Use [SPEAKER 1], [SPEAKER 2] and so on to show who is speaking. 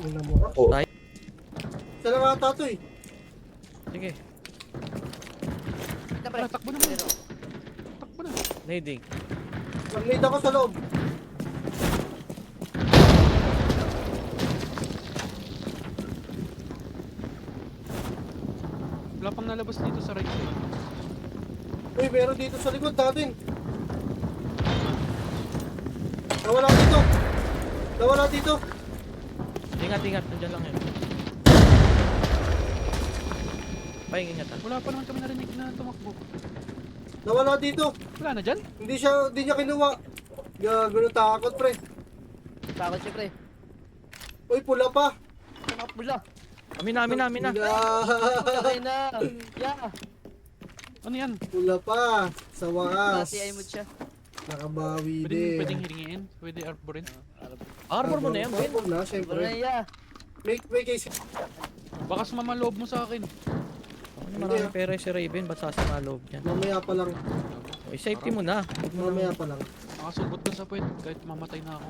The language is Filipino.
[SPEAKER 1] Tingnan mo ka.
[SPEAKER 2] Oh.
[SPEAKER 3] Tayo.
[SPEAKER 1] Isa lang ata to eh.
[SPEAKER 3] Sige,
[SPEAKER 4] Ito pre.
[SPEAKER 5] Tara, takbo na mo. Takbo na.
[SPEAKER 3] nading.
[SPEAKER 1] Mag-lead ako sa loob.
[SPEAKER 5] Wala pang nalabas dito sa right side.
[SPEAKER 1] Uy, meron dito sa likod natin. Nawala dito. Nawala dito.
[SPEAKER 3] Ingat, ingat. Nandiyan lang yun. Pahing ingatan.
[SPEAKER 5] Wala pa naman kami narinig na tumakbo.
[SPEAKER 1] Nawala dito.
[SPEAKER 5] Wala na dyan?
[SPEAKER 1] Hindi niya kinuha. Gagano takot pre.
[SPEAKER 4] Takot siya pre.
[SPEAKER 1] Uy, pula pa.
[SPEAKER 4] Takot bula.
[SPEAKER 3] Amin na.
[SPEAKER 4] Patay na. Yeah.
[SPEAKER 5] Ano yan?
[SPEAKER 1] Pula pa. Sa wakas.
[SPEAKER 4] Nasi ay mood siya.
[SPEAKER 1] Nakabawi
[SPEAKER 5] Pwedeng
[SPEAKER 1] din.
[SPEAKER 5] hiringiin? Pwede arborin?
[SPEAKER 3] Arbor mo na yan, boy.
[SPEAKER 1] Arbor na,
[SPEAKER 4] Bro
[SPEAKER 1] syempre.
[SPEAKER 4] na yeah.
[SPEAKER 1] May case.
[SPEAKER 5] Baka sumama loob mo sa akin.
[SPEAKER 3] Maraming pera si Raven. Ba't sasama loob niyan?
[SPEAKER 1] Mamaya pa lang.
[SPEAKER 3] Okay, safety mo na. Huwag mo
[SPEAKER 1] Mamaya
[SPEAKER 3] na.
[SPEAKER 1] pa lang.
[SPEAKER 5] Nakasubot ka sa puwet kahit mamatay na ako.